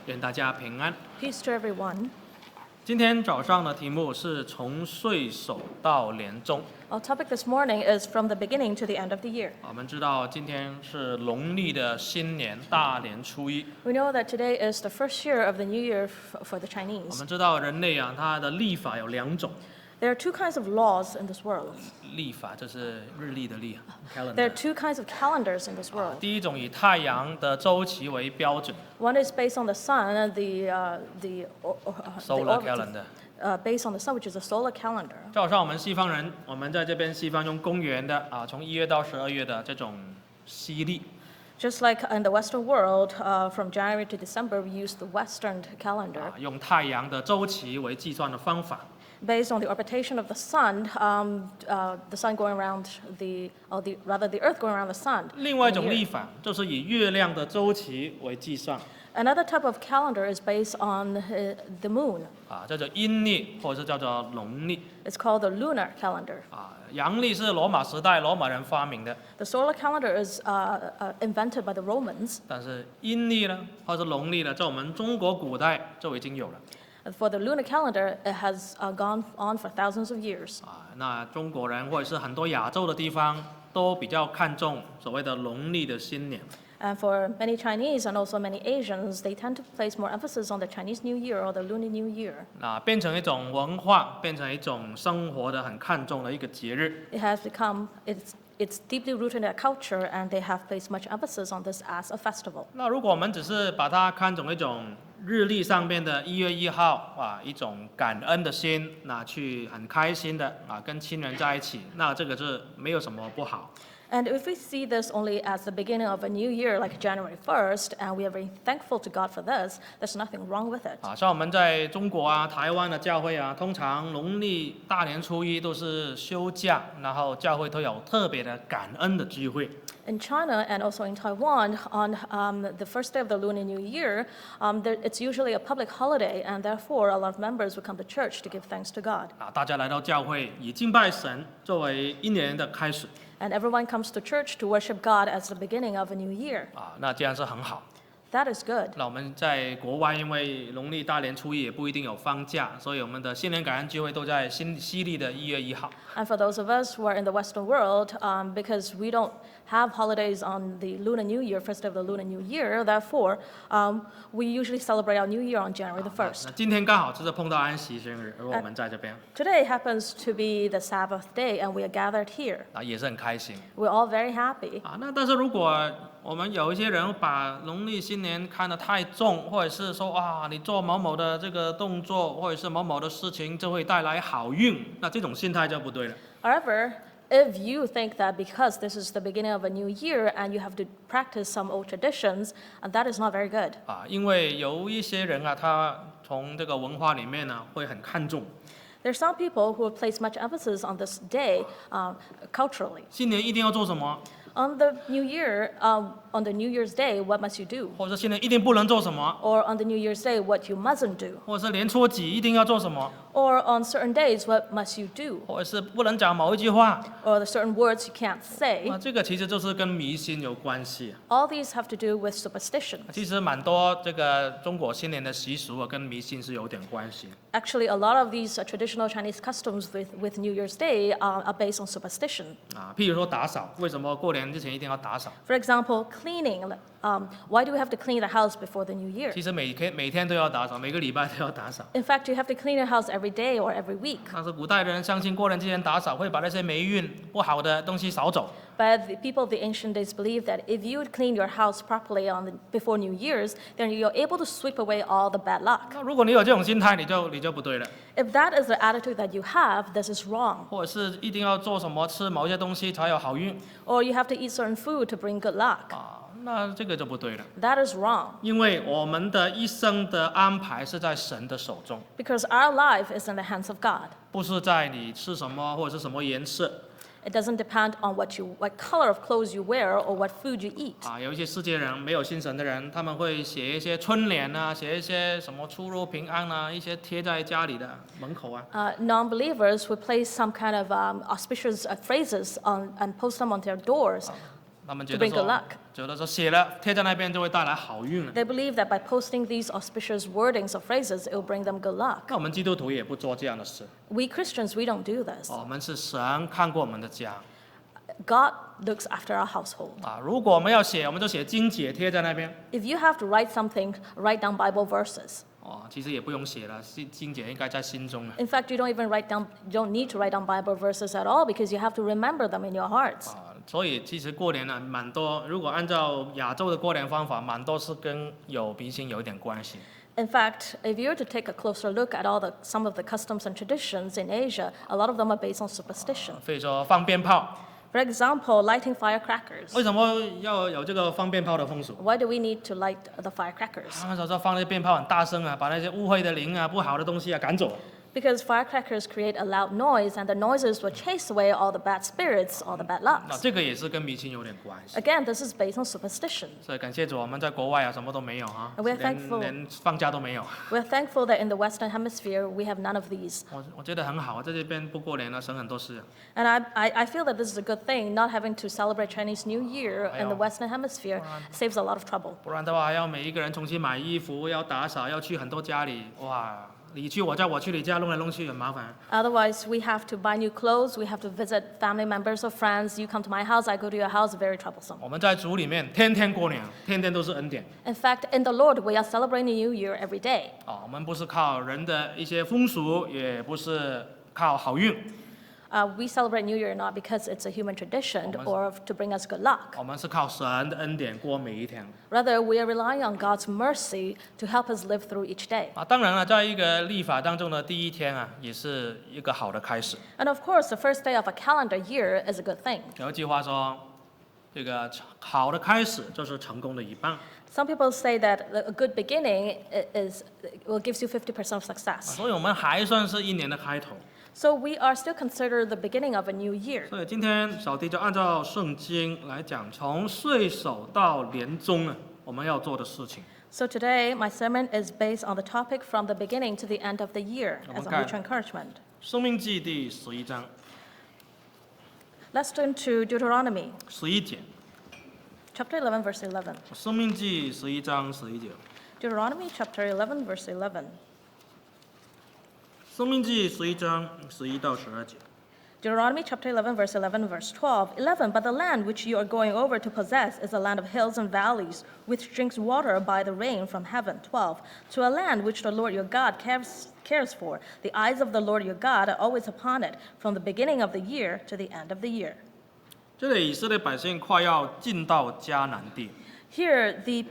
愿大家平安。 Peace to everyone. 今天早上的题目是从岁首到年终。 Our topic this morning is from the beginning to the end of the year. 我们知道今天是农历的新年大年初一。 We know that today is the first year of the new year for the 我 Chinese. 们知道人类啊，它的历法有2种。 There are two kinds of laws in this world. 历法就是日历的历 There are ，calendar。 two kinds of calendars in this world. 第一种以太阳的周期为标准 One is based on the sun, and，solar calendar。 based on the sun, which is a solar calendar. 就好像我们西方人，我们在这边西方用公元的啊，从1月到12月的这种西历。 Just like in the Western world, from January to December, we use the Western calendar 用太阳的周期为计算的方法。 based on the orbitation of the sun, the sun going around the Earth going around the sun. 另外一种历法就是以月亮的周期为计算。 Another type of calendar is based on the moon. 叫做阴历，或者是叫做农历。 It's called the lunar calendar. 阳历是罗马时代罗马人发明的， The solar calendar is invented by the Romans. 但是阴历呢，或者是农历呢，在我们中国古代就已经有了。 For the lunar calendar, it has gone on for thousands of years. 那中国人或者是很多亚洲的地方都比较看重所谓的农历的新年。 And for many Chinese and also many Asians, they tend to place more emphasis on the Chinese New Year or the Lunar New Year. 变成一种文化，变成一种生活的很看重的一个节日。 It has become, it's deeply rooted in their culture, and they have placed much emphasis on this as a festival. 那如果我们只是把它看成一种日历上面的1月1号一种感恩的心，去很开心的跟亲人在一起，那这个是没有什么不好。 And if we see this only as the beginning of a new year, like January 1st, and we are very thankful to God for this, there's nothing wrong with it. 像我们在中国台湾的教会通常农历大年初一都是休假，然后教会都有特别的感恩的聚会。 In China and also in Taiwan, on the first day of the Lunar New Year, it's usually a public holiday, and therefore a lot of members would come to church to give thanks to God. 大家来到教会以敬拜神作为一年的开始。 And everyone comes to church to worship God as the beginning of a new year. 那这样是很好。 That is good. 那我们在国外，因为农历大年初一也不一定有放假，所以我们的新年感恩聚会都在西历的1月1号。 And for those of us who are in the Western world, because we don't have holidays on the Lunar New Year, first day of the Lunar New Year, therefore, we usually celebrate our New Year on January the 1st. 那今天刚好就是碰到安息生日，而我们在这边， Today happens to be the Sabbath day, and we are gathered here. 也是很开心。 We're all very happy. 那但是如果我们有一些人把农历新年看得太重，或者是说你做某某的这个动作，或者是某某的事情就会带来好运，那这种心态就不对了。 However, if you think that because this is the beginning of a new year and you have to practice some old traditions, and that is not very good. 因为有一些人他从这个文化里面会很看重。 There are some people who place much emphasis on this day culturally. 新年一定要做什么？ On the New Year, on the New Year's Day, what must you do? 或者新年一定不能做什么？ Or on the New Year's Day, what you mustn't do? 或者是年初几一定要做什么？ Or on certain days, what must you do? 或者是不能讲某一句话？ Or the certain words you can't say? 这个其实就是跟迷信有关系。 All these have to do with superstition. 其实蛮多这个中国新年的习俗跟迷信是有点关系。 Actually, a lot of these traditional Chinese customs with New Year's Day are based on superstition. 譬如说打扫，为什么过年之前一定要打扫？ For example, cleaning. Why do we have to clean the house before the New Year? 其实每天都要打扫，每个礼拜都要打扫。 In fact, you have to clean your house every day or every week. 但是古代的人相信过年之前打扫会把那些霉运不好的东西扫走。 But the people of the ancient days believed that if you would clean your house properly before New Year's, then you're able to sweep away all the bad luck. 那如果你有这种心态，你就不对了。 If that is the attitude that you have, this is wrong. 或者是一定要做什么吃某些东西才有好运。 Or you have to eat certain food to bring good luck. 那这个就不对了。 That is wrong. 因为我们的一生的安排是在神的手中， Because our life is in the hands of God. 不是在你吃什么或者是什么颜色。 It doesn't depend on what color of clothes you wear or what food you eat. 有一些世界人没有信神的人，他们会写一些春联写一些什么出入平安一些贴在家里的门口Non-believers would place some kind of auspicious phrases and post them on their doors. 他们 to 觉得 bring good 说 luck. 写了贴在那边就会带来好运了。 They believe that by posting these auspicious wordings or phrases, it will bring them good luck. 那我们基督徒也不做这样的事。 We Christians, we don't do this. 我们是神看过我们的家 God looks after our household. 如果我们要写，我们就写经节贴在那边。 If you have to write something, write down Bible verses. 其实也不用写了，经节应该在心中了。 In fact, you don't need to write down Bible verses at all because you have to remember them in your hearts. 所以其实过年呢，蛮多，如果按照亚洲的过年方法，蛮多是跟有迷信有一点关系。 In fact, if you were to take a closer look at some of the customs and traditions in Asia, a lot of them are based on superstition. 所以说放鞭炮， For example, lighting firecrackers. 为什么要有这个放鞭炮的风俗？ Why do we need to light the firecrackers? 他们早上放那些鞭炮很大声啊，把那些污秽的灵啊、不好的东西啊赶走。 Because firecrackers create a loud noise, and the noises will chase away all the bad spirits, all the bad 那 lucks. 这个也是跟迷信有点关系。 Again, this is based on superstition. 所以感谢主，我们在国外啊，什么都没有啊， And we are thankful. 连放假都没有。 We're thankful that in the Western Hemisphere, we have none of these. 我觉得很好啊，在这边不过年了，省很多事。 And I feel that this is a good thing, not having to celebrate Chinese New Year in the Western Hemisphere saves a lot of trouble. 不然的话，还要每一个人重新买衣服，要打扫，要去很多家里，哇，你去我家，我去你家，弄来弄去很麻烦。 Otherwise, we have to buy new clothes, we have to visit family members or friends. You come to my house, I go to your house, very troublesome. 我们在主里面天天过年，天天都是恩典。 In fact, in the Lord, we are celebrating New Year every day. 我们不是靠人的一些风俗，也不是靠好运， We celebrate New Year not because it's a human tradition or to bring us good luck. 我们是靠神的恩典过每一天。 Rather, we are relying on God's mercy to help us live through each day. 当然了，在一个历法当中的第一天啊，也是一个好的开始。 And of course, the first day of a calendar year is a good thing. 有一句话说，这个好的开始就是成功的一半。 Some people say that a good beginning gives you 50% of success. 所以我们还算是一年的开头。 So we are still considered the beginning of a new year. 所以今天小弟就按照圣经来讲，从岁首到年终啊，我们要做的事情。 So today, my sermon is based on the topic from the beginning to the end of the year as a mutual encouragement. 申命记第11章 Let's turn to Deuteronomy, 11节。 chapter 11, verse 11. 申命记11章11节。 Deuteronomy chapter 11, verse 11. 申命记11章11到12节。 Deuteronomy chapter 11, verse 11, verse 12. 11, but the land which you are going over to possess is a land of hills and valleys, which drinks water by the rain from heaven. 12, to a land which the Lord your God cares for. The eyes of the Lord your God are always upon it, from the beginning of the year to the end of the year. 这里以色列百姓快要进到迦南地， Here, the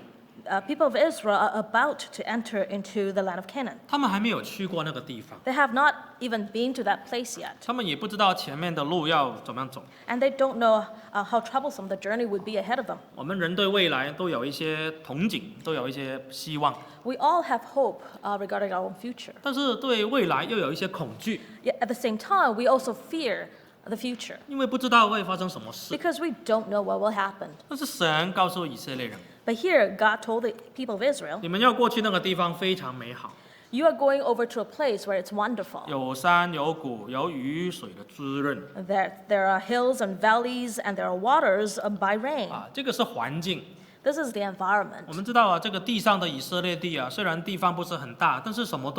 people of Israel are about to enter into the land of Canaan. 他们还没有去过那个地方， They have not even been to that place yet, 他们也不知道前面的路要怎么样走。 and they don't know how troublesome the journey would be ahead of them. 我们人对未来都有一些憧憬，都有一些希望， We all have hope regarding our own future. 但是对未来又有一些恐惧， Yet at the same time, we also fear the future 因为不知道会发生什么事。 because we don't know what will happen. 但是神告诉以色列人， But here, God told the people of Israel, 你们要过去那个地方非常美好， you are going over to a place where it's wonderful. 有山有谷，有雨水的滋润 There are hills and valleys, and there are waters by rain. 这个是环境。 This is the environment. 我们知道啊，这个地上的以色列地啊，虽然地方不是很大，但是什么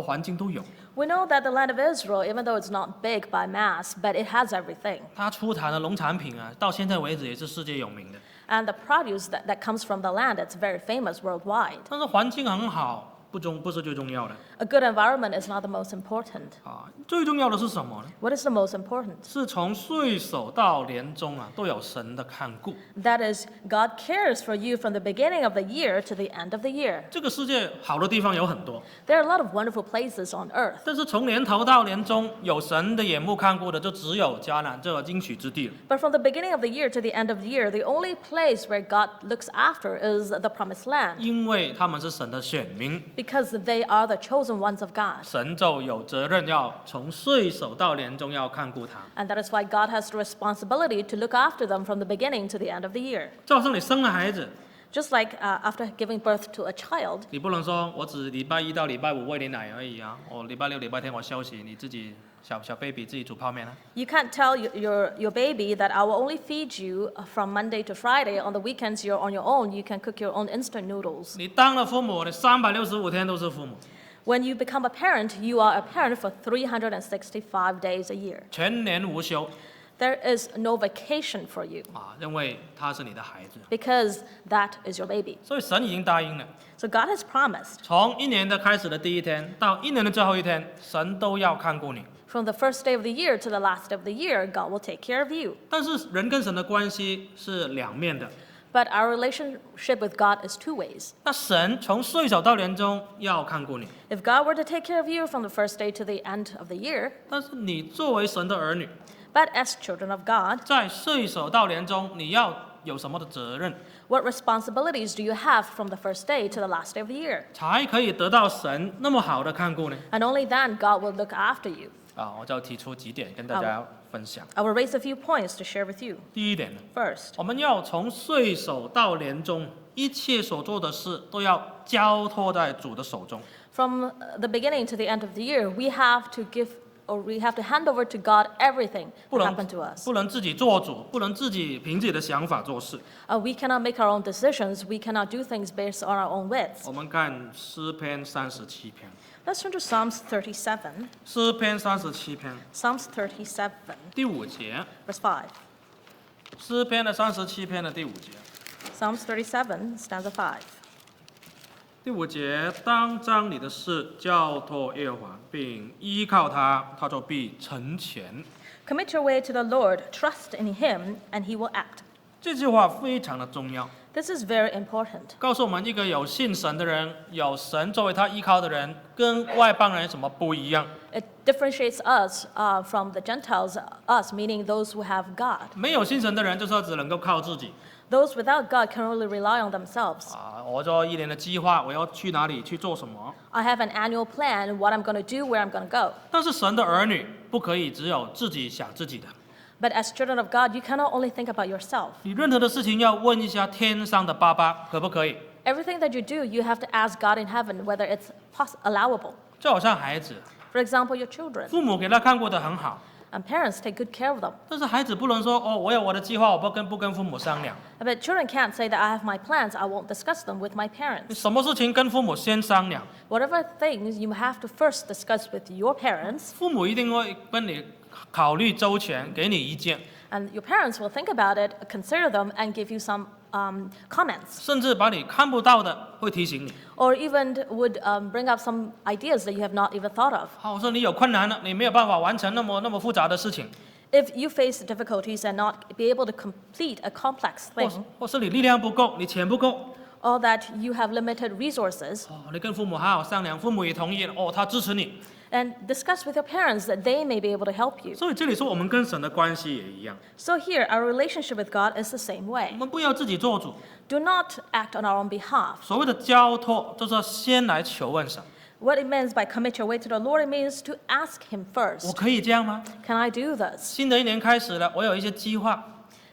环境都有。 We know that the land of Israel, even though it's not big by mass, but it has everything. 它出产的农产品啊，到现在为止也是世界有名的。 And the produce that comes from the land, it's very famous worldwide. 但是环境很好，不是最重要的 A good environment is not the most important. 最重要的是什么呢？ What is the most important? 是从岁首到年终啊，都有神的看顾。 That is, God cares for you from the beginning of the year to the end of the year. 这个世界好的地方有很多， There are a lot of wonderful places on earth. 但是从年头到年终，有神的眼目看顾的，就只有迦南这个应许之地了。 But from the beginning of the year to the end of the year, the only place where God looks after is the promised land, 因为他们是神的选民， because they are the chosen ones of God. 神就有责任要从岁首到年终要看顾他。 And that is why God has the responsibility to look after them from the beginning to the end of the year. 就好像你生了孩子， Just like after giving birth to a child, 你不能说我只礼拜一到礼拜五喂你奶而已啊，我礼拜六、礼拜天我休息，你自己小 baby 自己煮泡面啊。you can't tell your baby that I will only feed you from Monday to Friday. On the weekends, you're on your own. You can cook your own instant noodles. 你当了父母，你365天都是父母， When you become a parent, you are a parent for 365 days a year. 全年无休 There is no vacation for you 啊，因为他是你的孩子， because that is your baby. 所以神已经答应了， So God has promised 从一年的开始的第一天到一年的最后一天，神都要看顾你。 from the first day of the year to the last day of the year, God will take care of you. 但是人跟神的关系是两面的， But our relationship with God is two ways. 那神从岁首到年终要看顾你， If God were to take care of you from the first day to the end of the year, 但是你作为神的儿女， but as children of God, 在岁首到年终你要有什么的责任， what responsibilities do you have from the first day to the last day of the year? 才可以得到神那么好的看顾呢？ And only then God will look after you. 啊，我就提出几点跟大家分享。 I will raise a few points to share with you. 第一点呢， First, 我们要从岁首到年终，一切所做的事都要交托在主的手中。 from the beginning to the end of the year, we have to hand over to God everything 不 that 能 happened to us. 不能自己做主，不能自己凭自己的想法做事。 We cannot make our own decisions. We cannot do things based on our own wits. 我们看诗篇37篇， Let's turn to Psalms 37. 诗篇37篇 Psalms 37, 第5节， verse 5. 诗篇的37篇的第5节， Psalms 37, stanza 5. 第5节，当将你的事交托耶和华，并依靠他，他就必成全。 Commit your way to the Lord, trust in Him, and He will act. 这句话非常的重要， This is very important. 告诉我们一个有信神的人，有神作为他依靠的人，跟外邦人有什么不一样？ It differentiates us from the Gentiles, us meaning those who have God. 没有信神的人，就是说只能够靠自己 Those without God can only rely on themselves. 啊！我做一年的计划，我要去哪里去做什么？ I have an annual plan, what I'm going to do, where I'm going to go. 但是神的儿女不可以只有自己想自己的， But as children of God, you cannot only think about yourself. 你任何的事情要问一下天上的爸爸，可不可以？ Everything that you do, you have to ask God in heaven whether it's allowable. 就好像孩子， For example, your children. 父母给他看顾得很好， And parents take good care of them. 但是孩子不能说哦，我有我的计划，我不跟父母商量。 But children can't say that I have my plans, I won't discuss them with my 你 parents. 什么事情跟父母先商量， Whatever things you have to first discuss with your parents, 父母一定会跟你考虑周全，给你意见， and your parents will think about it, consider them, and give you some comments. 甚至把你看不到的会提醒你。 Or even would bring up some ideas that you have not even thought of. 好，我说你有困难了，你没有办法完成那么复杂的事情， If you face difficulties and not be able to complete a complex 或 thing, 是你力量不够，你钱不够， or that you have limited resources, 哦，你跟父母好好商量，父母也同意了，哦，他支持你。 and discuss with your parents that they may be able to help you. 所以这里说我们跟神的关系也一样， So here, our relationship with God is the same 我 way. 们不要自己做主。 Do not act on our own behalf. 所谓的交托，就是要先来求问神， What it means by commit your way to the Lord, it means to ask Him 我 first. 可以这样吗？ Can I do this? 新的一年开始了，我有一些计划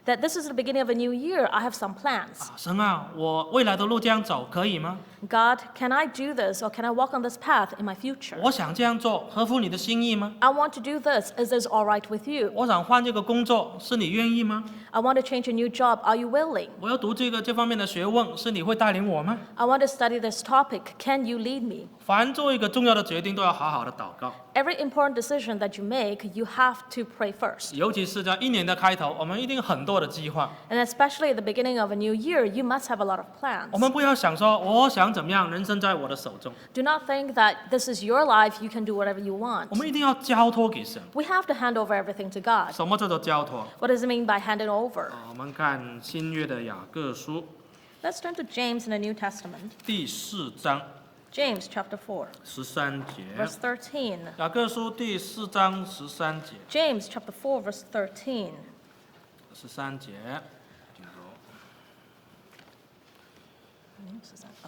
That this is the beginning of a new year, I have some plans. 啊，神啊，我未来的路这样走可以吗？ God, can I do this or can I walk on this path in my future? 我想这样做，合乎你的心意吗？ I want to do this. Is this all right with you? 我想换这个工作，是你愿意吗？ I want to change a new job. Are you willing? 我要读这方面的学问，是你会带领我吗？ I want to study this topic. Can you lead me? 凡做一个重要的决定，都要好好的祷告， Every important decision that you make, you have to pray first. 尤其是在一年的开头，我们一定很多的计划， And especially at the beginning of a new year, you must have a lot of 我 plans. 们不要想说我想怎么样，人生在我的手中， Do not think that this is your life, you can do whatever you want. 我们一定要交托给神。 We have to hand over everything to God. 什么叫做交托？ What does it mean by handing over? 我们看新约的雅各书 Let's turn to James in the New Testament. 第4章 James chapter 4, 13节， verse 13. 雅各书第4章13节， James chapter 4, verse 13. 13节，请读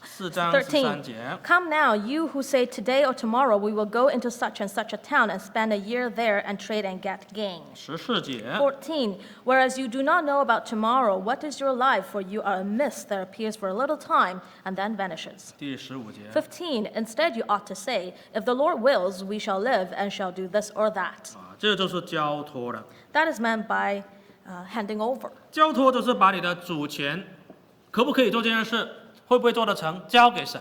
4章13节。 Come now, you who say today or tomorrow we will go into such and such a town and spend a year there and trade and get gain. 14节。 14. Whereas you do not know about tomorrow, what is your life? For you are a mist that appears for a little time and then vanishes. 第15节。 15. Instead, you ought to say, if the Lord wills, we shall live and shall do this or that. 这就是交托了。 That is meant by handing over. 交托就是把你的主权，可不可以做这件事，会不会做得成，交给神。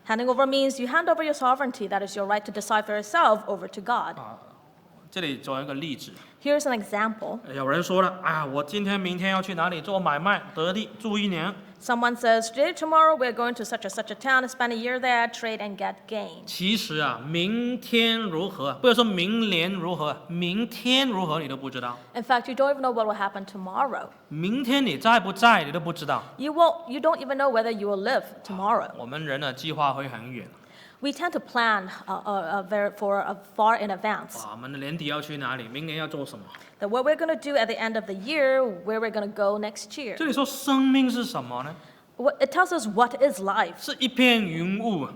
Handing over means you hand over your sovereignty, that is your right to decide for yourself, over to God. 这里做一个例子， Here's an example. 有人说了，我今天、明天要去哪里做买卖，得地住1年。 Someone says, today, tomorrow, we're going to such and such a town and spend a year there, trade and get gain. 其实明天如何，不要说明年如何，明天如何你都不知道。 In fact, you don't even know what will happen tomorrow. 明天你在不在，你都不知道。 You don't even know whether you will live tomorrow. 我们人的计划会很远。 We tend to plan far in advance. 我们年底要去哪里，明年要做什么？ That what we're going to do at the end of the year, where we're going to go next year. 这里说生命是什么呢？ It tells us what is life. 是一片云雾。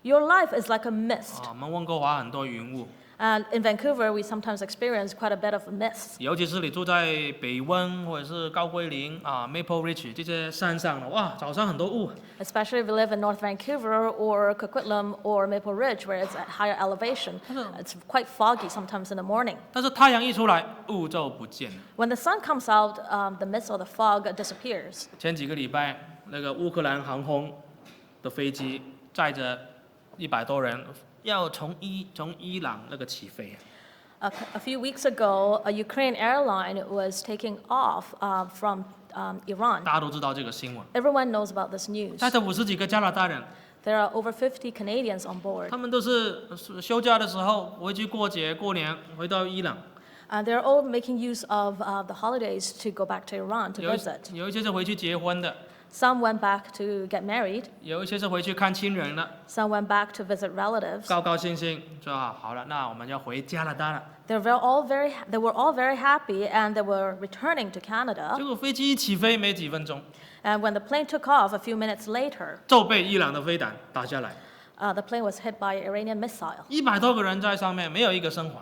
Your life is like a mist. 我们温哥华很多云雾。 And in Vancouver, we sometimes experience quite a bit of mist. 尤其是你住在北温或者是高桂林Maple Ridge 这些山上的，哇，早上很多雾。 Especially if you live in North Vancouver or Coquitlam or Maple Ridge, where it's at higher elevation. It's quite foggy sometimes in the morning. 但是太阳一出来，雾就不见了。 When the sun comes out, the mist or the fog disappears. 前几个礼拜，那个乌克兰航空的飞机载着100多人，要从伊朗那个起飞。 A few weeks ago, a Ukraine airline was taking off from Iran. 大家都知道这个新闻。 Everyone knows about this news. 载着50几个加拿大人， There are over 50 Canadians on board. 他们都是休假的时候回去过节过年，回到伊朗。 They're all making use of the holidays to go back to Iran to 有 visit. 有一些是回去结婚的， Some went back to get married. 有一些是回去看亲人的， Some went back to visit relatives. 高高兴兴说好了，那我们要回加拿大了。 They were all very happy, and they were returning to Canada. 结果飞机一起飞没几分钟， And when the plane took off a few minutes later, 就被伊朗的飞弹打下来the plane was hit by an Iranian missile. ，100多个人在上面，没有一个生还。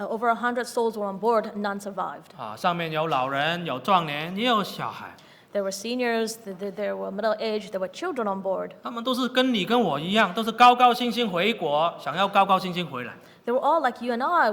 Over 100 souls were on board, none survived. 上面有老人，有壮年，也有小孩， There were seniors, there were middle-aged, there were children on board. 他们都是跟你跟我一样，都是高高兴兴回国，想要高高兴兴回来。 They were all like you and I.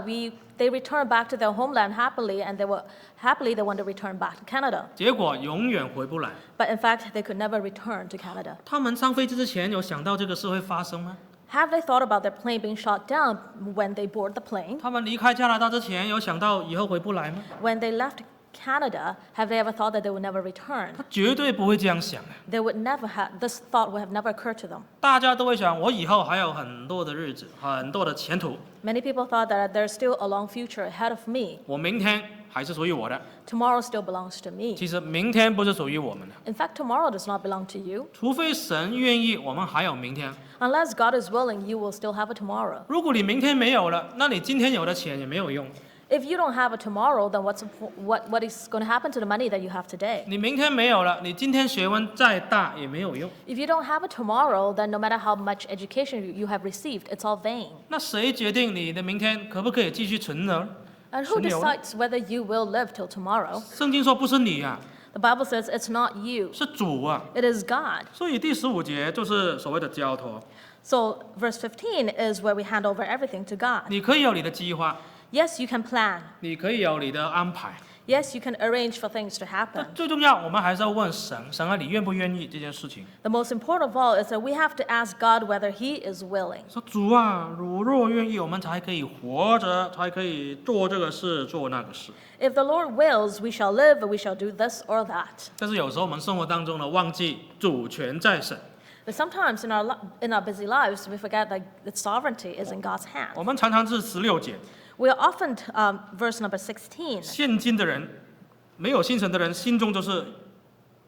They returned back to their homeland happily, and they want to return back to Canada. 结果永远回不来。 But in fact, they could never return to Canada. 他们上飞机之前有想到这个事会发生吗？ Have they thought about their plane being shot down when they board the plane? 他们离开加拿大之前有想到以后回不来吗？ When they left Canada, have they ever thought that they would never return? 他绝对不会这样想的。 They would never have, this thought would have never occurred to them. 大家都会想，我以后还有很多的日子，很多的前途， Many people thought that there's still a long future ahead of me. 我明天还是属于我的。 Tomorrow still belongs to me. 其实明天不是属于我们的， In fact, tomorrow does not belong to you. 除非神愿意，我们还有明天。 Unless God is willing, you will still have a tomorrow. 如果你明天没有了，那你今天有的钱也没有用。 If you don't have a tomorrow, then what is going to happen to the money that you have today? 你明天没有了，你今天学问再大也没有用。 If you don't have a tomorrow, then no matter how much education you have received, it's all vain. 那谁决定你的明天可不可以继续存呢？ And who 存留呢？ decides whether you will live till tomorrow? 圣经说不是你啊， The Bible says it's not you, 是主啊。 it is God. 所以第15节就是所谓的交托。 So verse 15 is where we hand over everything to God. 你可以有你的计划， Yes, you can plan. 你可以有你的安排。 Yes, you can arrange for things to 那 happen. 最重要，我们还是要问神，神啊，你愿不愿意这件事情？ The most important of all is that we have to ask God whether He is willing. 说主啊，如若愿意，我们才可以活着，才可以做这个事，做那个事。 If the Lord wills, we shall live, we shall do this or that. 但是有时候我们生活当中呢，忘记主权在神， But sometimes in our busy lives, we forget that the sovereignty is in God's 我 hands. 们常常是16节， We are often, verse number 16, 现今的人，没有信神的人，心中就是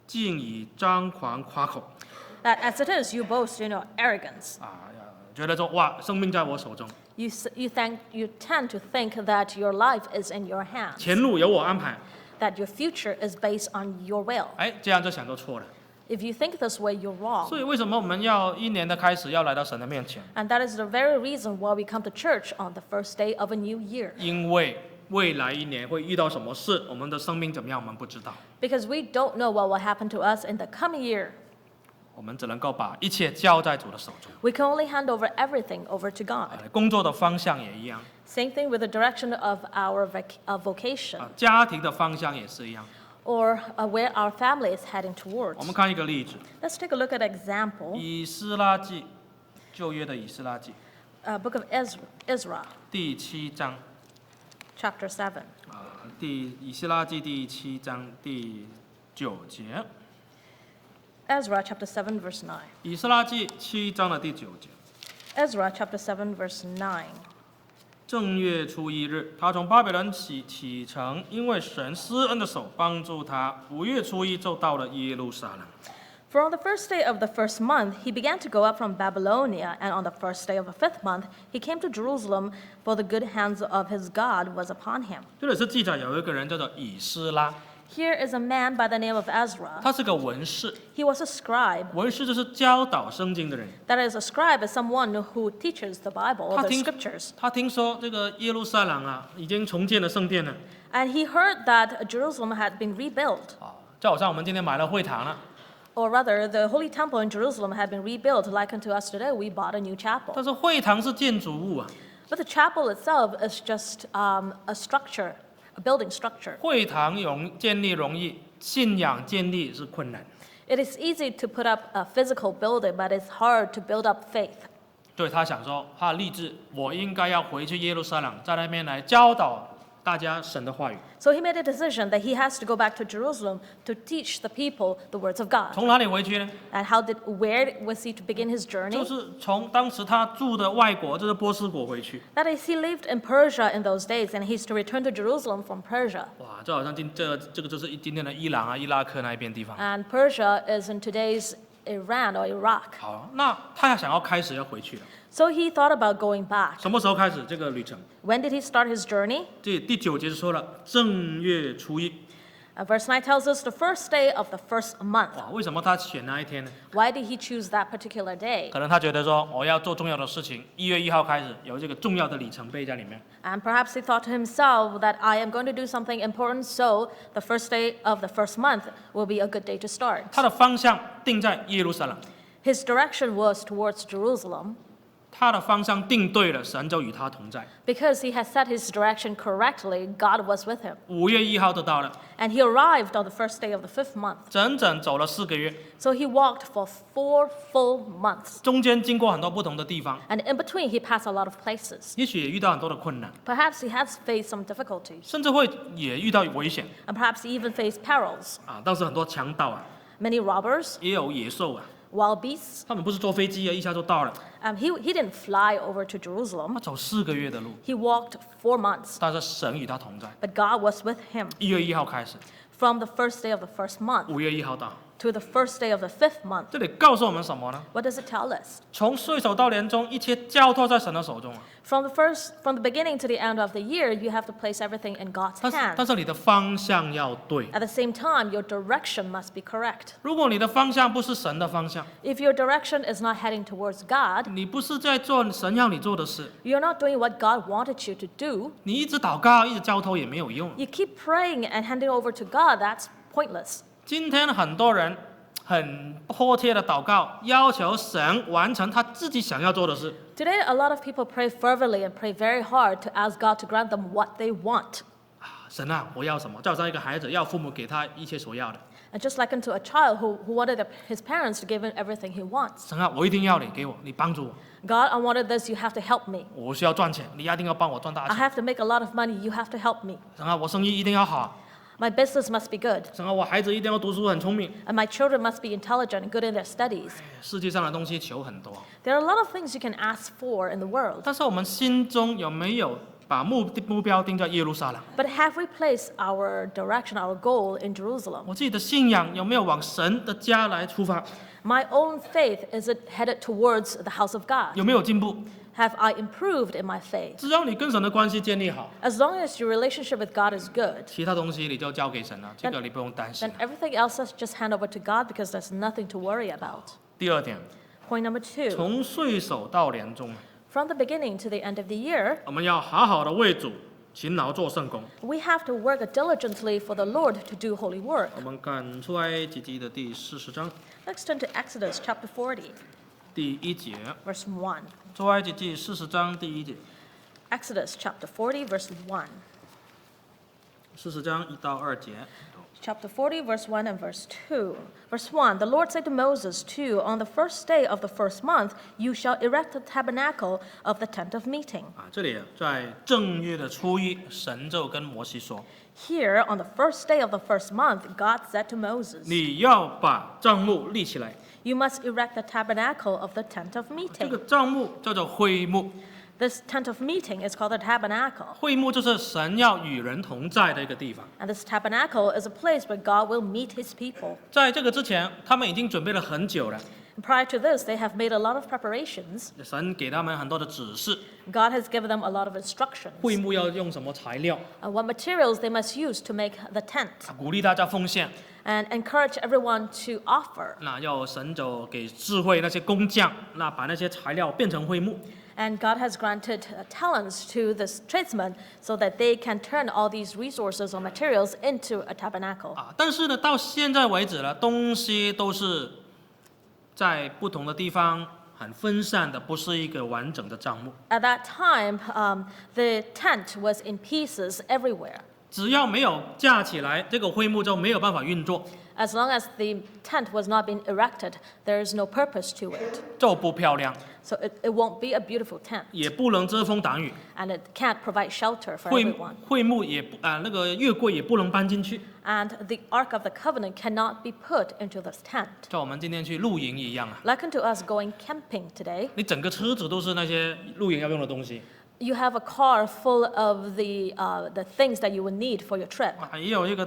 尽以张狂夸口 that as it is, you boast in your arrogance. 觉得说哇，生命在我手中， You tend to think that your life is in your hands, 前路由我安排， that your future is based on your will. 这样就想都错了。If you think this way, you're wrong. 所以为什么我们要一年的开始要来到神的面前？ And that is the very reason why we come to church on the first day of a new year. 因为未来一年会遇到什么事，我们的生命怎么样，我们不知道。 Because we don't know what will happen to us in the coming year. 我们只能够把一切交在主的手中。 We can only hand over everything over to God. 工作的方向也一样， Same thing with the direction of our vocation, 家庭的方向也是一样。 or where our family is heading 我 towards. 们看一个例子， Let's take a look at an example. 以斯拉记，旧约的以斯拉记 Book of Ezra, 第7章， chapter 7. 以斯拉记第7章第9节， Ezra chapter 7, verse 9. 以斯拉记7章的第9节。 Ezra chapter 7, verse 9. 正月初1日，他从巴比伦启程，因为神施恩的手帮助他。5月初1就到了耶路撒冷。 For on the first day of the first month, he began to go up from Babylonia, and on the first day of the fifth month, he came to Jerusalem, for the good hands of his God was upon him. 这里是记载有一个人叫做以斯拉， Here is a man by the name of Ezra. 他是个文士， He was a scribe. 文士就是教导圣经的人。 That is, a scribe is someone who teaches the Bible, or the 他听 scriptures. 他听说这个耶路撒冷啊，已经重建了圣殿了 And he heard that Jerusalem had been rebuilt. 就好像我们今天买了会堂了， Or rather, the holy temple in Jerusalem had been rebuilt. Like unto us today, we bought a new 但 chapel. 是会堂是建筑物啊， But the chapel itself is just a structure, a building structure. 会堂建立容易，信仰建立是困难。 It is easy to put up a physical building, but it's hard to build up faith. 对他想说，他立志，我应该要回去耶路撒冷，在那边来教导大家神的话语。 So he made a decision that he has to go back to Jerusalem to teach the people the words of God. 从哪里回去呢？ And where was he to begin his 就 journey? 是从当时他住的外国，就是波斯国回去。 That is, he lived in Persia in those days, and he's to return to Jerusalem from Persia. 哇，就好像这个就是今天的伊朗啊、伊拉克那一边地方。 And Persia is in today's Iran or Iraq. 好，那他想要开始要回去了， So he thought about going back. 什么时候开始这个旅程？ When did he start his journey? 这第9节就说了，正月初1。 Verse 9 tells us the first day of the first month. 哇，为什么他选那一天呢？ Why did he choose that particular day? 可能他觉得说，我要做重要的事情，1月1号开始有这个重要的里程碑在里面。 And perhaps he thought to himself that I am going to do something important, so the first day of the first month will be a good day to start. 他的方向定在耶路撒冷， His direction was towards Jerusalem 他的方向定对了，神就与他同在。 because he had set his direction correctly. God was with him. 5月1号就到了， And he arrived on the first day of the fifth month. 整整走了4个月， So he walked for 4 full months. 中间经过很多不同的地方， And in between, he passed a lot of places. 也许也遇到很多的困难， Perhaps he has faced some difficulties. 甚至会也遇到危险 And perhaps he even faced perils. 啊。当时很多强盗啊， Many robbers, 也有野兽啊， wild beasts. 他们不是坐飞机啊，一下就到了， He didn't fly over to 他 Jerusalem. 走4个月的路， He walked 4 months. 但是神与他同在。 But God was with him 1月1号开始， from the first day of the first month 5月1号到， to the first day of the fifth month. 这里告诉我们什么呢？ What does it tell us? 从岁首到年终，一切交托在神的手中啊。 From the beginning to the end of the year, you have to place everything in God's 但 hands. 是你的方向要对。 At the same time, your direction must be correct. 如果你的方向不是神的方向， If your direction is not heading towards God, 你不是在做神要你做的事， you're not doing what God wanted you to do. 你一直祷告，一直交托也没有用。 You keep praying and handing over to God, that's pointless. 今天很多人很迫切的祷告，要求神完成他自己想要做的事。 Today, a lot of people pray fervently and pray very hard to ask God to grant them what they want. 神啊，我要什么？就好像一个孩子要父母给他一切所要的。 And just like unto a child who wanted his parents to give him everything he wants. 神啊，我一定要你给我，你帮助我。 God, I wanted this, you have to help me. 我需要赚钱，你一定要帮我赚大 I 钱。 have to make a lot of money, you have to help me. 神啊，我生意一定要好。 My business must be good, 神啊，我孩子一定要读书很聪明。 and my children must be intelligent and good in their studies. 世界上的东西求很多， There are a lot of things you can ask for in the world. 但是我们心中有没有把目标定在耶路撒冷？ But have we placed our direction, our goal in Jerusalem? 我自己的信仰有没有往神的家来出发？ My own faith, is it headed towards the house of God? 有没有进步？ have I improved in my faith? 只要你跟神的关系建立好， As long as your relationship with God is good, 其他东西你就交给神了，这个你不用担心 then。everything else is just hand over to God because there's nothing to worry about. 第二点， Point number 2. 从岁首到年终， From the beginning to the end of the year, 我们要好好的为主勤劳做圣工。 we have to work diligently for the Lord to do holy work. 我们看出埃及记的第40章 Let's turn to Exodus chapter 40, 第1节， verse 1. 出埃及记40章第1节Exodus chapter 40, verse 1. ，40章1到2节。 Chapter 40, verse 1 and verse 2. Verse 1, the Lord said to Moses, 2, on the first day of the first month, you shall erect the tabernacle of the tent of meeting. 这里在正月的初一，神就跟摩西说， Here, on the first day of the first month, God said to Moses, 你要把帐幕立起来。 you must erect the tabernacle of the tent of 这个 meeting. 帐幕叫做会幕， This tent of meeting is called a tabernacle. 会幕就是神要与人同在的一个地方。 And this tabernacle is a place where God will meet his people. 在这个之前，他们已经准备了很久了， And prior to this, they have made a lot of preparations. 神给他们很多的指示， God has given them a lot of instructions 会幕要用什么材料， on what materials they must use to make the tent, 鼓励大家奉献。 and encourage everyone to offer. 那要神就给智慧那些工匠，那把那些材料变成会幕。 And God has granted talents to this tradesman so that they can turn all these resources or materials into a tabernacle. 但是呢，到现在为止呢，东西都是在不同的地方很分散的，不是一个完整的帐幕。 At that time, the tent was in pieces everywhere. 只要没有架起来，这个会幕就没有办法运作， As long as the tent was not being erected, there is no purpose to it. 就不漂亮， So it won't be a beautiful tent, 也不能遮风挡雨。 and it can't provide shelter for 会 everyone. 会幕也不那个月柜也不能搬进去， And the Ark of the Covenant cannot be put into this tent. 像我们今天去露营一样啊， Like unto us going camping today, 你整个车子都是那些露营要用的东西 you have a car full of the things that you would need for your trip. 也有那个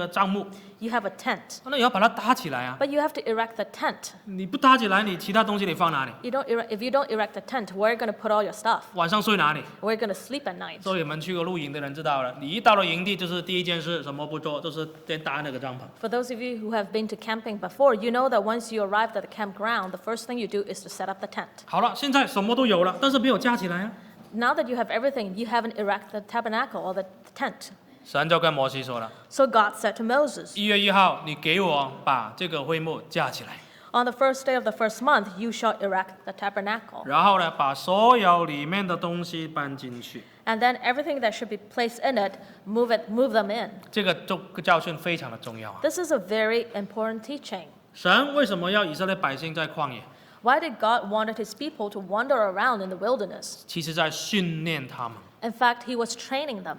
帐幕， You have a tent, 那也要把它搭起来啊。 but you have to erect the tent. 你不搭起来，你其他东西你放哪里？ If you don't erect the tent, where are you going to put all your stuff? 晚上睡哪里？ Where are you going to sleep at night? 所以我们去过露营的人知道了，你一到了营地，就是第一件事什么不做，就是先搭那个帐篷。 For those of you who have been to camping before, you know that once you arrive at the campground, the first thing you do is to set up the tent. 好了，现在什么都有了，但是没有架起来啊。 Now that you have everything, you haven't erected the tabernacle or the tent. 神就跟摩西说了 So God said to Moses, ，1月1号，你给我把这个会幕架起来， on the first day of the first month, you shall erect the tabernacle. 然后呢，把所有里面的东西搬进去。 And then everything that should be placed in it, move them in. 这个教训非常的重要啊。 This is a very important teaching. 神为什么要以色列百姓在旷野？ Why did God wanted his people to wander around in the wilderness? 其实在训练他们， In fact, he was training them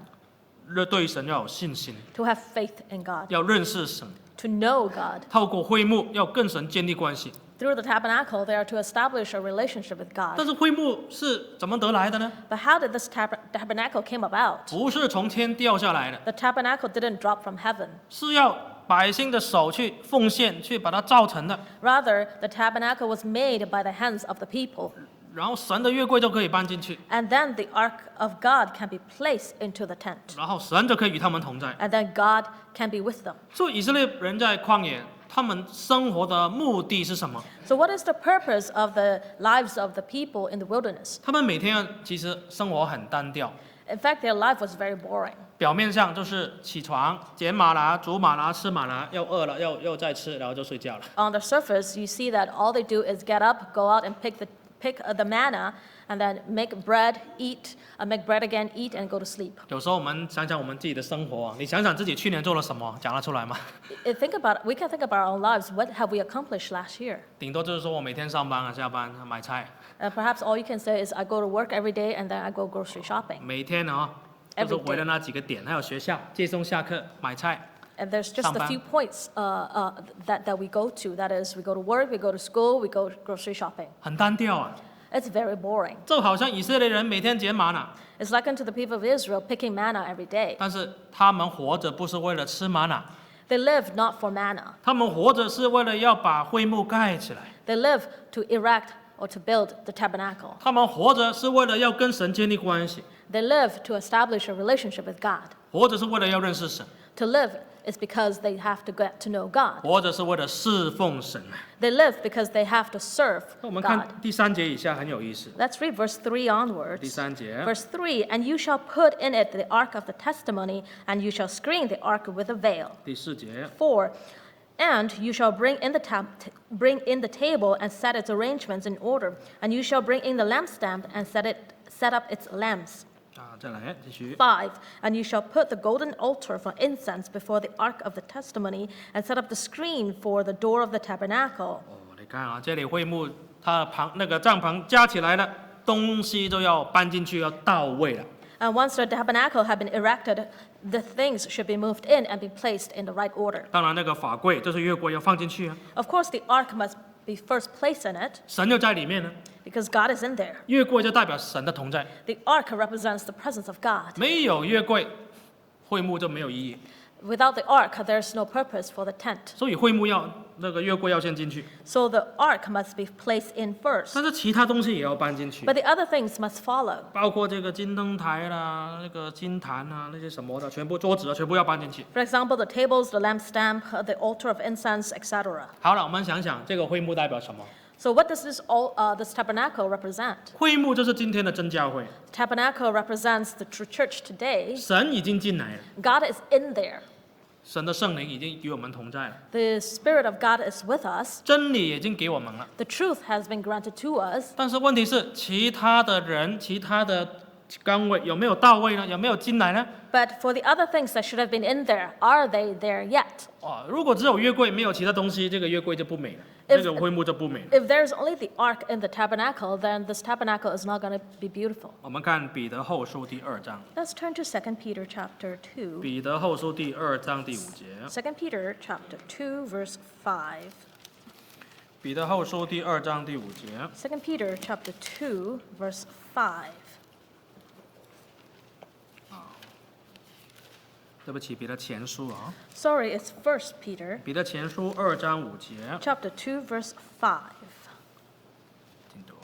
对神要有信心， to have faith in God, 要认识神。 to know God. 透过会幕要跟神建立关系。 Through the tabernacle, they are to establish a relationship with 但 God. 是会幕是怎么得来的呢？ But how did this tabernacle came about? 不是从天掉下来的， The tabernacle didn't drop from heaven. 是要百姓的手去奉献，去把它造成的。 Rather, the tabernacle was made by the hands of the people. 然后神的约柜就可以搬进去， And then the ark of God can be placed into the tent. 然后神就可以与他们同在。 And then God can be with them. 所以以色列人在旷野，他们生活的目的是什么？ So what is the purpose of the lives of the people in the wilderness? 他们每天其实生活很单调， In fact, their life was very boring. 表面上就是起床、捡玛拿、煮玛拿、吃玛拿，又饿了又再吃，然后就睡觉了。 On the surface, you see that all they do is get up, go out and pick the manna, and then make bread, eat, make bread again, eat, and go to sleep. 有时候我们想想我们自己的生活啊，你想想自己去年做了什么，讲得出来吗？ We can think about our own lives. What have we accomplished last year? 顶多就是说我每天上班啊、下班买菜， Perhaps all you can say is I go to work every day and then I go grocery shopping. 每天啊，就是围了那几个点，还有学校接送下课、买菜。 And there's just a 上班。 few points that we go to. That is, we go to work, we go to school, we go grocery shopping. 很单调啊， It's very boring. 就好像以色列人每天捡玛拿， It's like unto the people of Israel picking manna every day. 但是他们活着不是为了吃玛拿， They live not for manna. 他们活着是为了要把会幕盖起来。 They live to erect or to build the tabernacle. 他们活着是为了要跟神建立关系， They live to establish a relationship with God. 活着是为了要认识神， To live is because they have to get to know God. 活着是为了侍奉神。 They live because they have to serve 那我们 God. 看第3节以下很有意思。 Let's read verse 3第 onwards. 3节， Verse 3, and you shall put in it the ark of the testimony, and you shall screen the ark with a veil. 第4节， 4, and you shall bring in the table and set its arrangements in order, and you shall bring in the lampstand and set up its lamps. 再来继续。 5, and you shall put the golden altar for incense before the ark of the testimony, and set up the screen for the door of the tabernacle. 你看啊，这里会幕它那个帐篷加起来了，东西都要搬进去，要到位了。 And once the tabernacle had been erected, the things should be moved in and be placed in the right order. 当然，那个法柜就是约柜要放进去啊， Of course, the ark must be first placed in it 神就在里面呢。 because God is in there. 约柜就代表神的同在， The ark represents the presence of God. 没有约柜，会幕就没有意义。 Without the ark, there's no purpose for the tent. 所以会幕要那个约柜要先进去， So the ark must be placed in first. 但是其他东西也要搬进去， But the other things must follow. 包括这个金灯台啦、那个金坛啊、那些什么的，全部桌子啊，全部要搬进去。 For example, the tables, the lampstand, the altar of incense, etc. 好了，我们想想这个会幕代表什么？ So what does this tabernacle represent? 会幕就是今天的真教会， Tabernacle represents the true church today. 神已经进来了， God is in there. 神的圣灵已经与我们同在了， The Spirit of God is with us. 真理已经给我们了。 The truth has been granted to us. 但是问题是，其他的人、其他的岗位有没有到位呢？有没有进来呢？ But for the other things that should have been in there, are they there yet? 如果只有约柜没有其他东西，这个约柜就不美了， If- 这个会幕就不美了。 If there's only the ark in the tabernacle, then this tabernacle is not going to be beautiful. 我们看彼得后书第2章， Let's turn to 2 Peter chapter 2. 彼得后书第2章第5节， 2 Peter chapter 2, verse 5. 彼得后书第2章第5节， 2 Peter chapter 2, verse 5. 对不起，彼得前书啊， Sorry, it's 1 Peter 彼得前书2章5节， chapter 2, verse 5. 请读。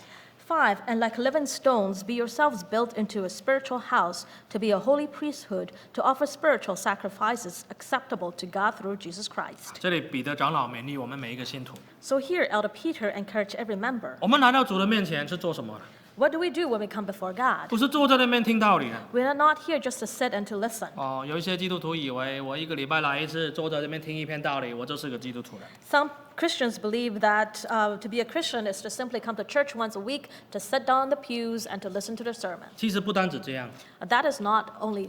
5, and like living stones, be yourselves built into a spiritual house, to be a holy priesthood, to offer spiritual sacrifices acceptable to God through Jesus Christ. 这里彼得长老勉励我们每一个信徒， So here, Elder Peter encouraged every member. 我们来到主的面前是做什么的？ What do we do when we come before God? 不是坐在那边听道理的。 We are not here just to sit and to listen. 有一些基督徒以为我一个礼拜来一次，坐在这边听一篇道理，我就是个基督徒了。 Some Christians believe that to be a Christian is to simply come to church once a week, to sit down in the pews and to listen to the sermon. 其实不单止这样， That is only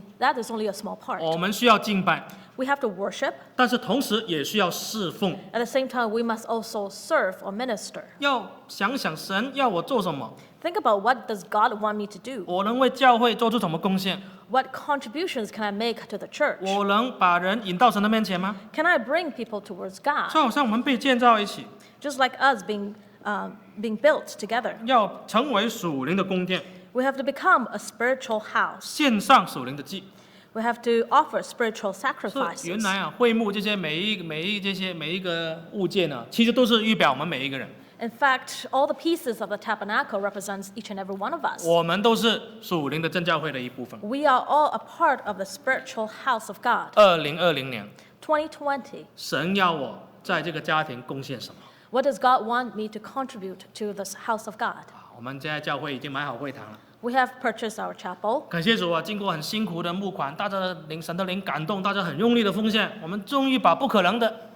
a small part. 我们需要敬拜， We have to worship. 但是同时也需要侍奉。 At the same time, we must also serve or minister. 要想想神要我做什么， Think about what does God want me to do? 我能为教会做出什么贡献？ What contributions can I make to the church? 我能把人引到神的面前吗？ Can I bring people towards God? 就好像我们被建造一起， Just like us being built together. 要成为属灵的宫殿， We have to become a spiritual house. 献上属灵的祭。 We have to offer spiritual 所以 sacrifices. 原来会幕这些每一个物件呢，其实都是预表我们每一个人， In fact, all the pieces of the tabernacle represents each and every one of us. 我们都是属灵的真教会的一部分。 We are all a part of the spiritual house of God. 2020年， 2020, 神要我在这个家庭贡献什么？ what does God want me to contribute to this house of God? 我们现在教会已经买好会堂了， We have purchased our chapel. 感谢主啊！经过很辛苦的募款，大家的神的灵感动，大家很用力的奉献，我们终于把不可能的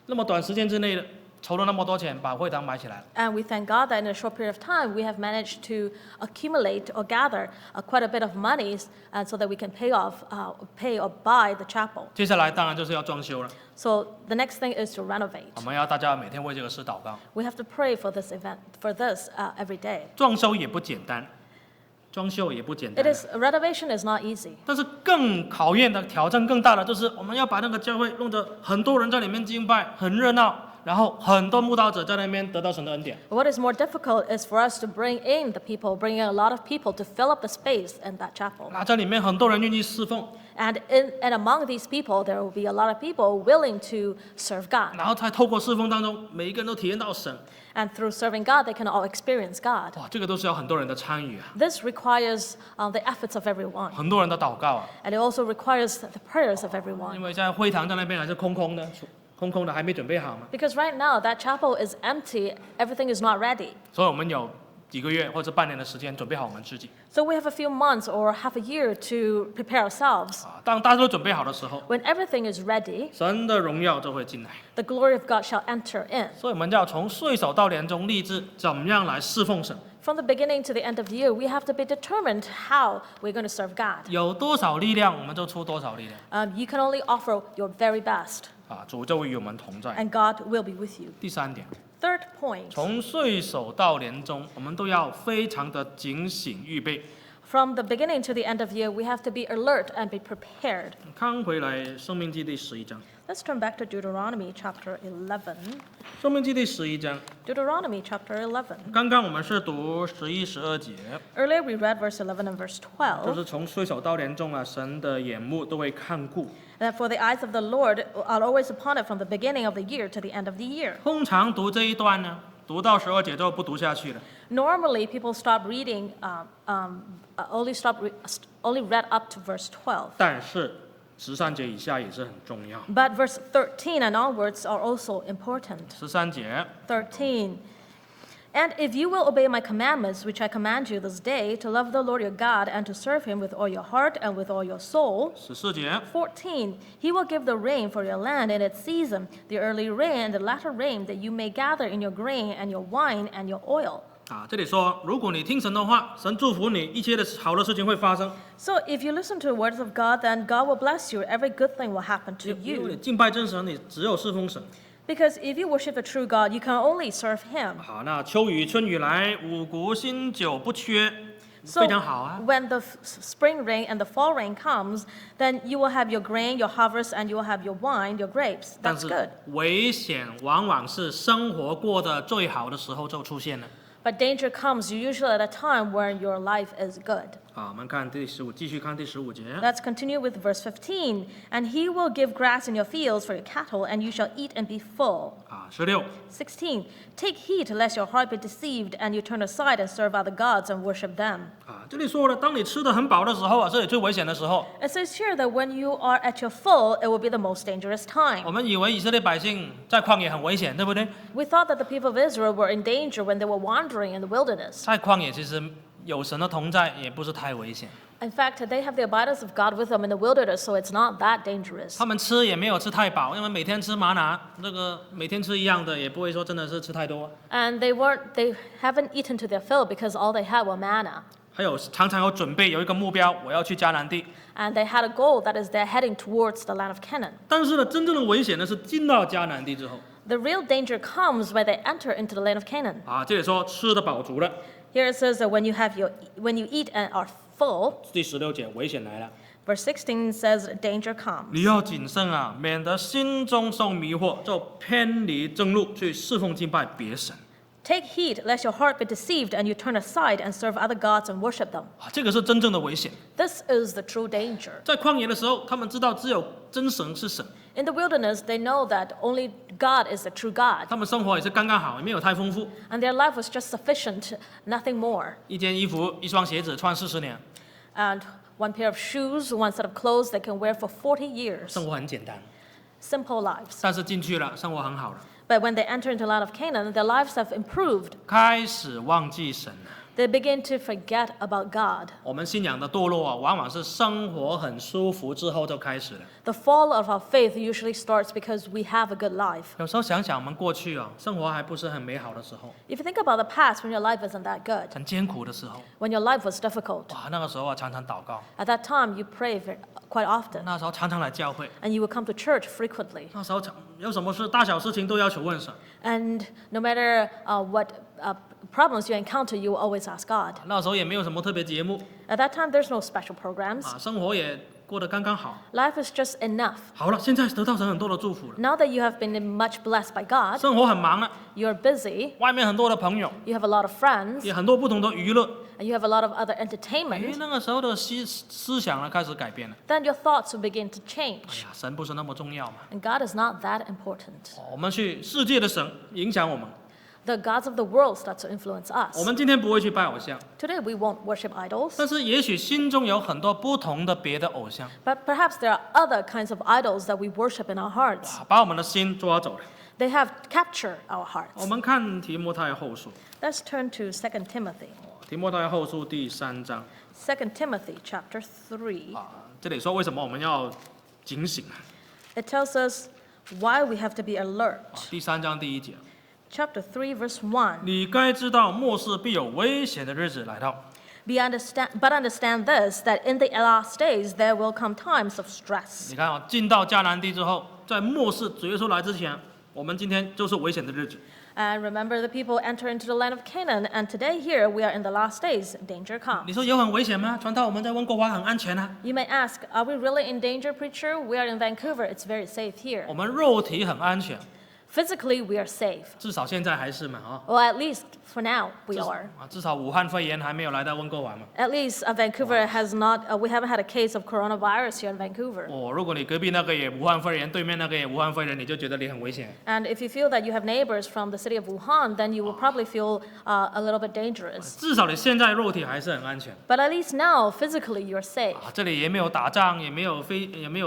那么短时间之内的筹了那么多钱，把会堂买起来了。 And we thank God that in a short period of time, we have managed to accumulate or gather quite a bit of monies so that we can pay or buy the chapel. 接下来当然就是要装修了， So the next thing is to renovate. 我们要大家每天为这个事祷告。 We have to pray for this event, for this every day. 装修也不简单，装修也不简单 Renovation is not easy. 但是更考验的挑战更大的就是我们要把那个教会弄得很多人在里面敬拜，很热闹，然后很多慕道者在那边得到神的恩典。 What is more difficult is for us to bring in the people, bring in a lot of people to fill up the space in that chapel. 那在里面很多人愿意侍奉， And among these people, there will be a lot of people willing to serve God. 然后在透过侍奉当中，每一个人都体验到神。And through serving God, they can all experience God. 哇，这个都是要很多人的参与啊， This requires the efforts of everyone. 很多人的祷告啊。 And it also requires the prayers of 因 everyone. 为在会堂在那边还是空空的，空空的还没准备好嘛， Because right now, that chapel is empty, everything is not ready. 所以我们有几个月或者半年的时间准备好我们自己 So we have a few months or half a year to prepare ourselves. 啊。当大家都准备好的时候， When everything is ready, 神的荣耀就会进来。 the glory of God shall enter in. 所以我们要从岁首到年终立志，怎么样来侍奉神？ From the beginning to the end of the year, we have to be determined how we're going to serve God. 有多少力量，我们就出多少力量 You can only offer your very best, 啊！主就会与我们同在。 and God will be with you. 第三点， Third point, 从岁首到年终，我们都要非常的警醒预备。 from the beginning to the end of the year, we have to be alert and be prepared. 看回来，《生命记》第11章， Let's turn back to Deuteronomy chapter 11. 《生命记》第11章， Deuteronomy chapter 11. 刚刚我们是读11、12节， Earlier we read verse 11 and verse 就 12. 是从岁首到年终啊，神的眼目都会看顾。 That for the eyes of the Lord are always upon it from the beginning of the year to the end of the year. 通常读这一段呢，读到12节就不读下去了。 Normally, people stop reading, only read up to verse 12. 但是13节以下也是很重要。 But verse 13 and onwards are also important. 13节， 13. And if you will obey my commandments, which I command you this day, to love the Lord your God and to serve him with all your heart and with all your soul. 14节， 14. He will give the rain for your land in its season, the early rain and the latter rain, that you may gather in your grain and your wine and your oil. 啊，这里说，如果你听神的话，神祝福你，一切的好的事情会发生。 So if you listen to the words of God, then God will bless you. Every good thing will happen to 因为你 you. 敬拜真神，你只有侍奉神。 Because if you worship the true God, you can only serve him. 好，那秋雨春雨来，五谷新酒不缺， So 非常好啊。 when the spring rain and the fall rain comes, then you will have your grain, your harvest, and you will have your wine, your grapes. 但 That's 是 good. 危险往往是生活过得最好的时候就出现了。 But danger comes usually at a time when your life is good. 好，我们看第15，继续看第15节。 Let's continue with verse 15. And he will give grass in your fields for your cattle, and you shall eat and be full. 啊，16， 16. Take heed lest your heart be deceived, and you turn aside and serve other gods and worship them. 啊，这里说了，当你吃得很饱的时候啊，这里最危险的时候。 It says here that when you are at your full, it will be the most dangerous 我 time. 们以为以色列百姓在旷野很危险，对不对？ We thought that the people of Israel were in danger when they were wandering in the wilderness. 在旷野其实有神的同在，也不是太危险。 In fact, they have the abidance of God with them in the wilderness, so it's not that dangerous. 他们吃也没有吃太饱，因为每天吃玛拿，那个每天吃一样的，也不会说真的是吃太多。 And they haven't eaten to their fill because all they had were manna. 还有常常有准备，有一个目标，我要去迦南地。 And they had a goal, that is, they're heading towards the land of Canaan. 但是呢，真正的危险呢是进到迦南地之后 The real danger comes when they enter into the land of Canaan. 啊，这里说吃得饱足了。 Here it says that when you eat and are full, 第16节危险来了， verse 16 says danger comes. 你要谨慎啊，免得心中受迷惑，就偏离正路，去侍奉敬拜别神。 Take heed lest your heart be deceived and you turn aside and serve other gods and worship them. 啊，这个是真正的危险。 This is the true danger. 在旷野的时候，他们知道只有真神是神， In the wilderness, they know that only God is the true God, 他们生活也是刚刚好，也没有太丰富。 and their life was just sufficient, nothing more. 一件衣服、一双鞋子穿40年， And one pair of shoes, one set of clothes they can wear for 40 years. 生活很简单。 Simple lives. 但是进去了，生活很好了， But when they enter into the land of Canaan, their lives have improved. 开始忘记神了。 They begin to forget about God. 我们信仰的堕落啊，往往是生活很舒服之后就开始了。 The fall of our faith usually starts because we have a good life. 有时候想想我们过去啊，生活还不是很美好的时候， If you think about the past when your life isn't that good, 很艰苦的时候， when your life was difficult, 哇，那个时候啊常常祷告， at that time you pray quite often, 那时候常常来教会， and you would come to church frequently. 那时候有什么事大小事情都要求问神， And no matter what problems you encounter, you will always ask God. 那时候也没有什么特别节目 At that time, there's no special programs. 啊，生活也过得刚刚好。 Life is just enough. 好了，现在得到神很多的祝福了， Now that you have been much blessed by God, 生活很忙了， you're busy, 外面很多的朋友， you have a lot of friends, 也很多不同的娱乐， and you have a lot of other 哎， entertainment, 那个时候的思想呢开始改变了。 then your thoughts will begin to 哎 change. 呀，神不是那么重要嘛？ And God is not that important. 我们去世界的神影响我们。 The gods of the world start to influence 我 us. 们今天不会去拜偶像， Today we won't worship idols, 但是也许心中有很多不同的别的偶像， but perhaps there are other kinds of idols that we worship in our hearts. 把我们的心抓走了。 They have captured our 我 hearts. 们看提摩太后书， Let's turn to 2 Timothy. 提摩太后书第3章 2 Timothy chapter 3. 啊，这里说为什么我们要警醒啊？ It tells us why we have to be alert. 第3章第1节， Chapter 3, verse 1. 你该知道末世必有危险的日子来到。 But understand this, that in the last days there will come times of stress. 你看啊，进到迦南地之后，在末世主耶稣来之前，我们今天就是危险的日子。 And remember, the people enter into the land of Canaan, and today here we are in the last days. Danger 你 comes. 说有很危险吗？传道我们在温哥华很安全啊， You may ask, are we really in danger, preacher? We are in Vancouver. It's very safe here. 我们肉体很安全， Physically, we are safe. 至少现在还是嘛啊。 Well, at least for now, we are. 至少武汉肺炎还没有来到温哥华嘛。 At least Vancouver has not, we haven't had a case of coronavirus here in Vancouver. 如果你隔壁那个也武汉肺炎，对面那个也武汉肺炎，你就觉得你很危险。 And if you feel that you have neighbors from the city of Wuhan, then you will probably feel a little bit dangerous. 至少你现在肉体还是很安全 But at least now, physically, you're safe. 啊，这里也没有打仗，也没有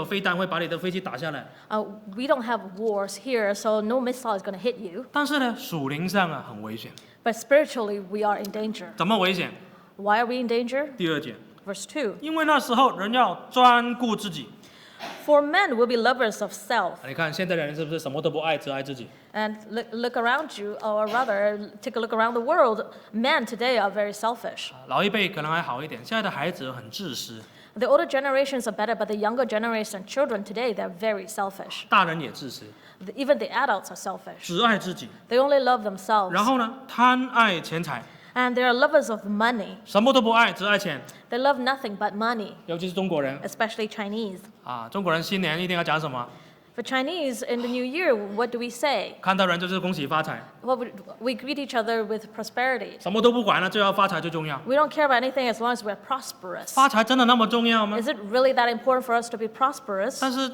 飞弹会把你的飞机打下来。 We don't have wars here, so no missile is going to hit you. 但是呢，属灵上啊很危险。 But spiritually, we are in danger. 怎么危险？ Why are we in danger? 第2节， Verse 2. 因为那时候人要专顾自己。 For men will be lovers of self. 你看现在的人是不是什么都不爱，只爱自己？ And look around you, or rather, take a look around the world. Men today are very selfish. 老一辈可能还好一点，现在的孩子很自私， The older generations are better, but the younger generation children today, they're very selfish. 大人也自私， Even the adults are selfish. 只爱自己。 They only love themselves. 然后呢，贪爱钱财， And they are lovers of money. 什么都不爱，只爱钱。 They love nothing but money, 尤其是中国人 especially Chinese. 啊，中国人新年一定要讲什么？ For Chinese, in the new year, what do we say? 看到人就是恭喜发财， We greet each other with prosperity. 什么都不管了，就要发财最重要。 We don't care about anything as long as we're prosperous. 发财真的那么重要吗？ Is it really that important for us to be prosperous? 但是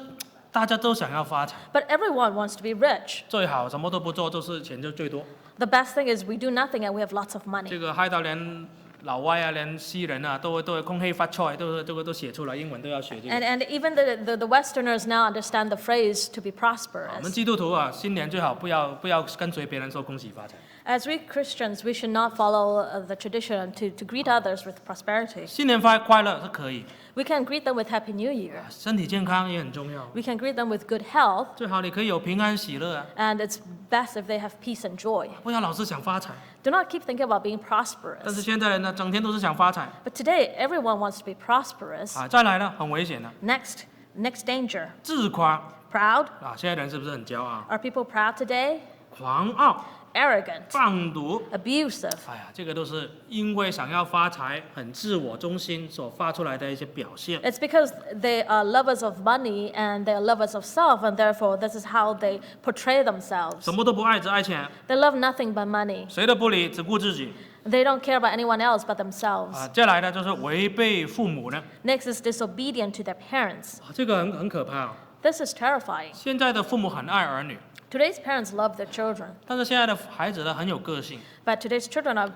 大家都想要发财， But everyone wants to be rich. 最好什么都不做，就是钱就最多。 The best thing is we do nothing and we have lots of 这 money. 个害到连老外啊，连西人啊，都会空黑发财，都写出来，英文都要学这个。 And even the Westerners now understand the phrase to be 我们 prosperous. 基督徒啊，新年最好不要跟随别人说恭喜发财。 As we Christians, we should not follow the tradition to greet others with prosperity. 新年快乐是可以， We can greet them with Happy New Year. 身体健康也很重要。 We can greet them with good health, 最好你可以有平安喜乐啊， and it's best if they have peace and joy. 不要老是想发财。 Do not keep thinking about being 但是 prosperous. 现在人呢，整天都是想发财 But today, everyone wants to be prosperous. 啊。再来呢，很危险的， Next danger. 自夸 Proud. 啊。现在人是不是很骄傲？ Are people proud today? 狂傲、 Arrogant. 放毒。 Abusive. 哎呀，这个都是因为想要发财、很自我中心所发出来的一些表现。 It's because they are lovers of money and they are lovers of self, and therefore this is how they portray themselves. 什么都不爱，只爱钱， They love nothing but money. 谁都不理，只顾自己 They don't care about anyone else but themselves. 啊。再来呢，就是违背父母呢， Next is disobedient to their parents. 这个很可怕、哦。 This is terrifying. 现在的父母很爱儿女， Today's parents love their children, 但是现在的孩子呢很有个性， but today's children are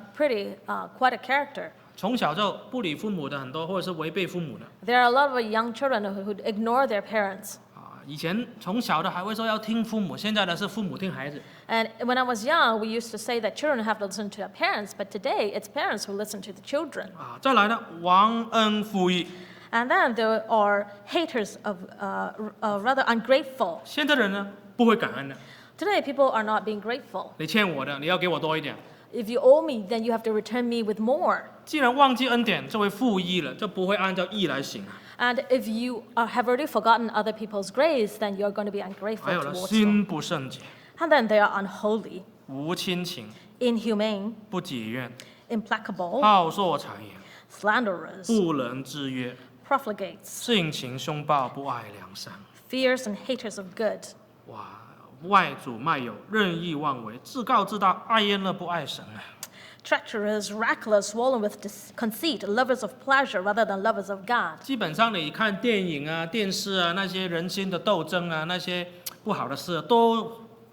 quite a character. 从小就不理父母的很多，或者是违背父母的 There are a lot of young children who ignore their parents. 啊。以前从小的还会说要听父母，现在的是父母听孩子。 And when I was young, we used to say that children have to listen to their parents, but today it's parents who listen to the children. 啊，再来呢，忘恩负义。 And then there are haters of, rather ungrateful. 现在人呢不会感恩的， Today, people are not being grateful. 你欠我的，你要给我多一点。 If you owe me, then you have to return me with more. 既然忘记恩典，就会负义了，就不会按照义来行。 And if you have already forgotten other people's grace, then you're going to be 还 ungrateful 有了 towards them. 心不圣洁， And then they are unholy, 无亲情， inhumane, 不己愿， implacable, 好说谗言， slanderers, 不能制约， profligates, 性情凶暴，不爱良善。 fierce and haters of good, 哇，外主卖友，任意妄为，自告自大，爱厌乐，不爱神啊。treacherous, reckless, swollen with conceit, lovers of pleasure rather than lovers of God. 基本上你看电影啊、电视啊，那些人心的斗争啊，那些不好的事都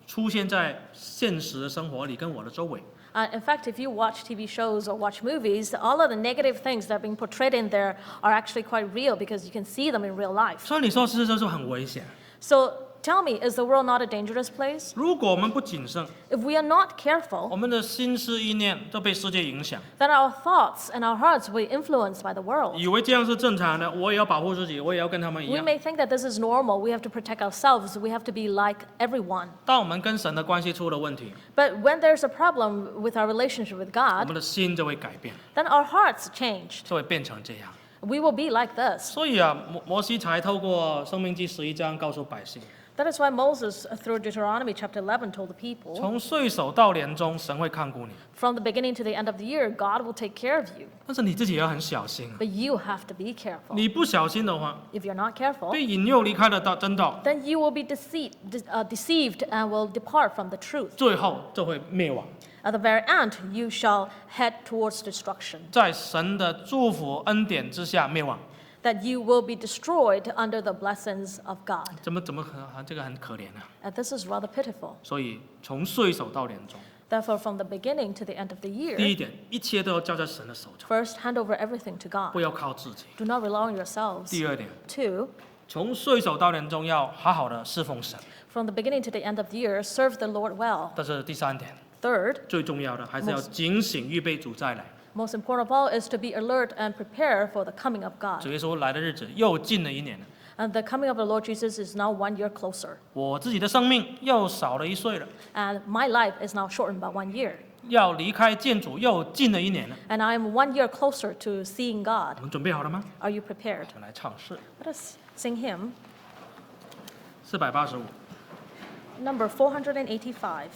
出现在现实的生活里跟我的周围。In fact, if you watch TV shows or watch movies, all of the negative things that are being portrayed in there are actually quite real because you can see them in real life. 所以你说是不是很危险？ So tell me, is the world not a dangerous place? 如果我们不谨慎， If we are not 我 careful, 们的心思意念都被世界影响， then our thoughts and our hearts will be influenced by the world. 以为这样是正常的，我也要保护自己，我也要跟他们一 We 样。 may think that this is normal. We have to protect ourselves. We have to be like everyone. 当我们跟神的关系出了问题， But when there's a problem with our relationship with 我 God, 们的心就会改变， then our hearts change. 就会变成这样。 We will be like this. 所以啊，摩西才透过申命记11章告诉百姓， That is why Moses, through Deuteronomy chapter 11, told the people, 从岁首到年终，神会看顾你， from the beginning to the end of the year, God will take care of you. 但是你自己也要很小心。 But you have to be careful. 你不小心的话， If you're not careful, 被引诱离开了真道， then you will be deceived and will depart from the truth. 最后就会灭亡。 At the very end, you shall head towards destruction. 在神的祝福恩典之下灭亡， That you will be destroyed under the blessings of God. 怎么这个很可怜啊！ And this is rather pitiful. 所以从岁首到年终， Therefore, from the beginning to the end of the 第 year, 一点，一切都要交在神的手中， first hand over everything to 不 God. 要靠自己。 Do not rely on yourselves. 第二点， Two, 从岁首到年终要好好的侍奉神。 from the beginning to the end of the year, serve the Lord well. 这是第三点， Third, 最重要的还是要警醒，预备主再来。 most important of all is to be alert and prepare for the coming of 主 God. 耶稣来的日子又近了一年了， And the coming of the Lord Jesus is now 1 year closer. 我自己的生命又少了1岁了， And my life is now shortened by 1 year. 要离开见主又近了一年了。 And I am 1 year closer to seeing 我 God. 们准备好了吗？ Are you prepared? 我们来唱诗 Let us sing hymn 485。 number 485.